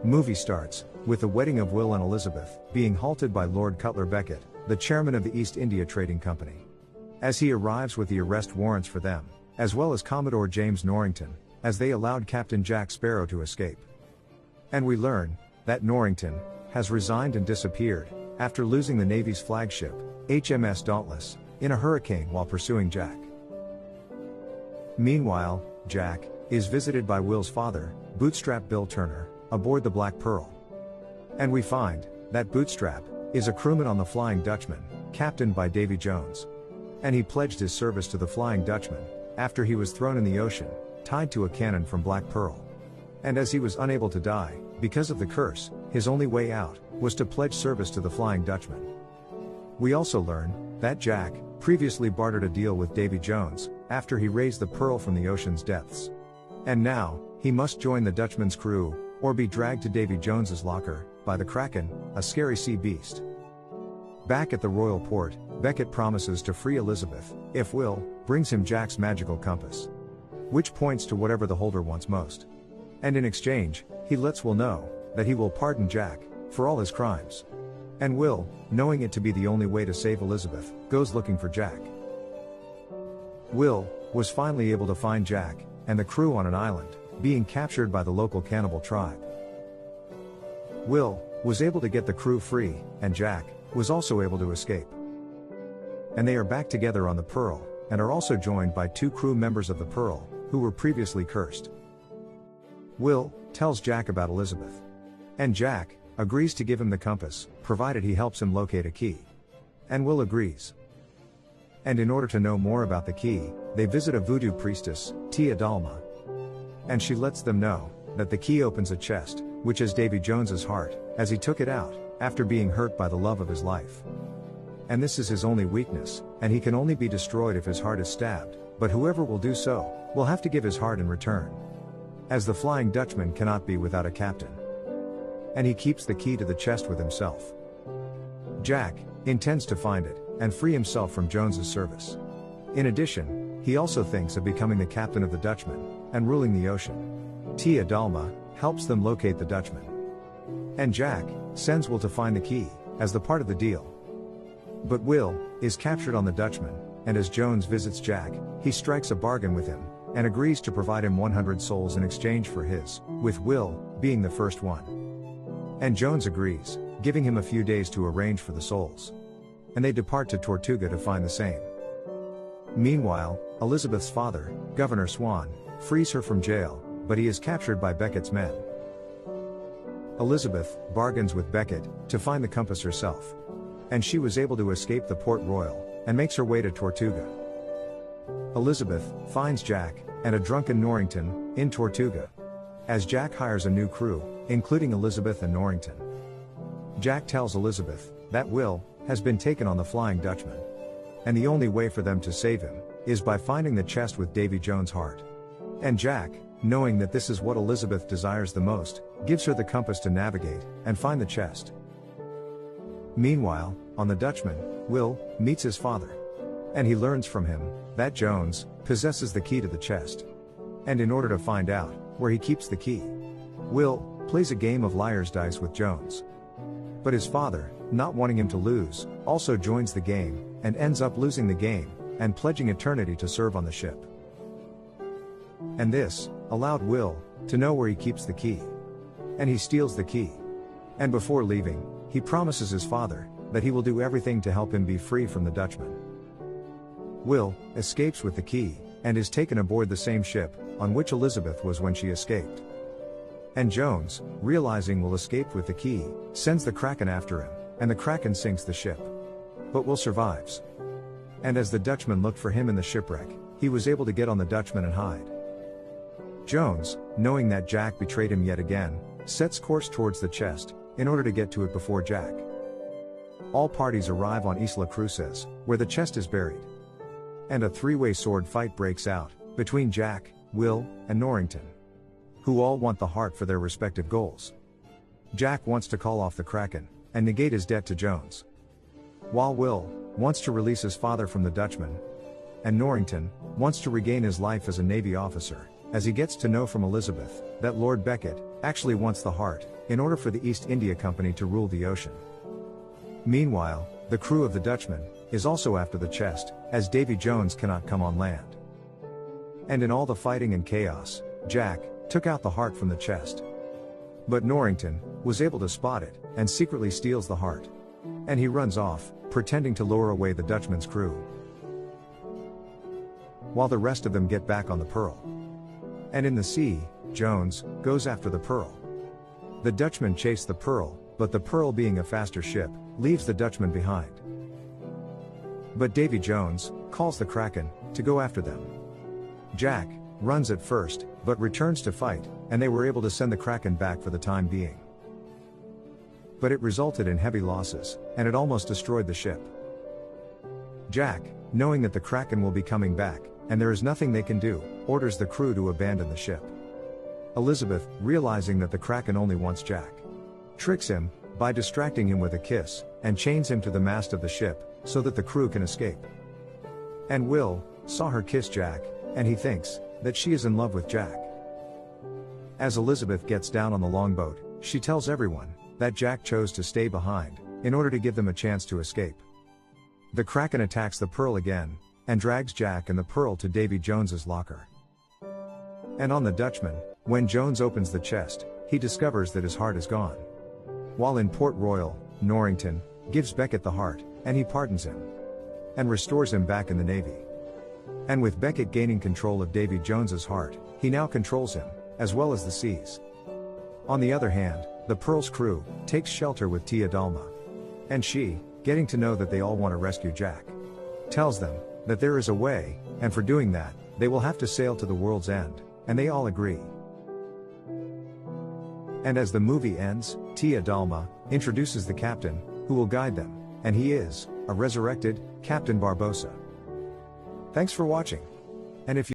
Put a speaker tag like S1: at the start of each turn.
S1: Movie starts with the wedding of Will and Elizabeth being halted by Lord Cutler Beckett, the chairman of the East India Trading Company. As he arrives with the arrest warrants for them, as well as Commodore James Norrington, as they allowed Captain Jack Sparrow to escape. And we learn that Norrington has resigned and disappeared after losing the Navy's flagship, HMS Dauntless, in a hurricane while pursuing Jack. Meanwhile, Jack is visited by Will's father, Bootstrap Bill Turner, aboard the Black Pearl. And we find that Bootstrap is a crewman on the Flying Dutchman, captained by Davy Jones. And he pledged his service to the Flying Dutchman after he was thrown in the ocean, tied to a cannon from Black Pearl. And as he was unable to die because of the curse, his only way out was to pledge service to the Flying Dutchman. We also learn that Jack previously bartered a deal with Davy Jones after he raised the Pearl from the ocean's depths. And now, he must join the Dutchman's crew, or be dragged to Davy Jones's locker by the Kraken, a scary sea beast. Back at the royal port, Beckett promises to free Elizabeth if Will brings him Jack's magical compass, which points to whatever the holder wants most. And in exchange, he lets Will know that he will pardon Jack for all his crimes. And Will, knowing it to be the only way to save Elizabeth, goes looking for Jack. Will was finally able to find Jack and the crew on an island, being captured by the local cannibal tribe. Will was able to get the crew free, and Jack was also able to escape. And they are back together on the Pearl, and are also joined by 2 crew members of the Pearl, who were previously cursed. Will tells Jack about Elizabeth. And Jack agrees to give him the compass, provided he helps him locate a key. And Will agrees. And in order to know more about the key, they visit a voodoo priestess, Tia Dalma. And she lets them know that the key opens a chest, which is Davy Jones's heart, as he took it out after being hurt by the love of his life. And this is his only weakness, and he can only be destroyed if his heart is stabbed, but whoever will do so will have to give his heart in return. As the Flying Dutchman cannot be without a captain. And he keeps the key to the chest with himself. Jack intends to find it and free himself from Jones's service. In addition, he also thinks of becoming the captain of the Dutchman and ruling the ocean. Tia Dalma helps them locate the Dutchman. And Jack sends Will to find the key as the part of the deal. But Will is captured on the Dutchman, and as Jones visits Jack, he strikes a bargain with him and agrees to provide him 100 souls in exchange for his, with Will being the first one. And Jones agrees, giving him a few days to arrange for the souls. And they depart to Tortuga to find the same. Meanwhile, Elizabeth's father, Governor Swan, frees her from jail, but he is captured by Beckett's men. Elizabeth bargains with Beckett to find the compass herself. And she was able to escape the Port Royal and makes her way to Tortuga. Elizabeth finds Jack and a drunken Norrington in Tortuga. As Jack hires a new crew, including Elizabeth and Norrington. Jack tells Elizabeth that Will has been taken on the Flying Dutchman. And the only way for them to save him is by finding the chest with Davy Jones' heart. And Jack, knowing that this is what Elizabeth desires the most, gives her the compass to navigate and find the chest. Meanwhile, on the Dutchman, Will meets his father. And he learns from him that Jones possesses the key to the chest. And in order to find out where he keeps the key, Will plays a game of liar's dice with Jones. But his father, not wanting him to lose, also joins the game and ends up losing the game and pledging eternity to serve on the ship. And this allowed Will to know where he keeps the key. And he steals the key. And before leaving, he promises his father that he will do everything to help him be free from the Dutchman. Will escapes with the key and is taken aboard the same ship on which Elizabeth was when she escaped. And Jones, realizing Will escaped with the key, sends the Kraken after him, and the Kraken sinks the ship. But Will survives. And as the Dutchman looked for him in the shipwreck, he was able to get on the Dutchman and hide. Jones, knowing that Jack betrayed him yet again, sets course towards the chest, in order to get to it before Jack. All parties arrive on Isla Cruces, where the chest is buried. And a 3-way sword fight breaks out, between Jack, Will, and Norrington, who all want the heart for their respective goals. Jack wants to call off the Kraken, and negate his debt to Jones. While Will wants to release his father from the Dutchman, and Norrington wants to regain his life as a Navy officer, as he gets to know from Elizabeth that Lord Beckett actually wants the heart in order for the East India Company to rule the ocean. Meanwhile, the crew of the Dutchman is also after the chest, as Davy Jones cannot come on land. And in all the fighting and chaos, Jack took out the heart from the chest. But Norrington was able to spot it, and secretly steals the heart. And he runs off, pretending to lure away the Dutchman's crew, while the rest of them get back on the Pearl. And in the sea, Jones goes after the Pearl. The Dutchman chase the Pearl, but the Pearl, being a faster ship, leaves the Dutchman behind. But Davy Jones calls the Kraken to go after them. Jack runs at first, but returns to fight, and they were able to send the Kraken back for the time being. But it resulted in heavy losses, and it almost destroyed the ship. Jack, knowing that the Kraken will be coming back, and there is nothing they can do, orders the crew to abandon the ship. Elizabeth, realizing that the Kraken only wants Jack, tricks him by distracting him with a kiss, and chains him to the mast of the ship, so that the crew can escape. And Will saw her kiss Jack, and he thinks that she is in love with Jack. As Elizabeth gets down on the longboat, she tells everyone that Jack chose to stay behind in order to give them a chance to escape. The Kraken attacks the Pearl again, and drags Jack and the Pearl to Davy Jones's locker. And on the Dutchman, when Jones opens the chest, he discovers that his heart is gone. While in Port Royal, Norrington gives Beckett the heart, and he pardons him and restores him back in the Navy. And with Beckett gaining control of Davy Jones's heart, he now controls him, as well as the seas. On the other hand, the Pearl's crew takes shelter with Tia Dalma. And she, getting to know that they all want to rescue Jack, tells them that there is a way, and for doing that, they will have to sail to the world's end, and they all agree. And as the movie ends, Tia Dalma introduces the captain, who will guide them, and he is a resurrected Captain Barbossa. Thanks for watching. And if you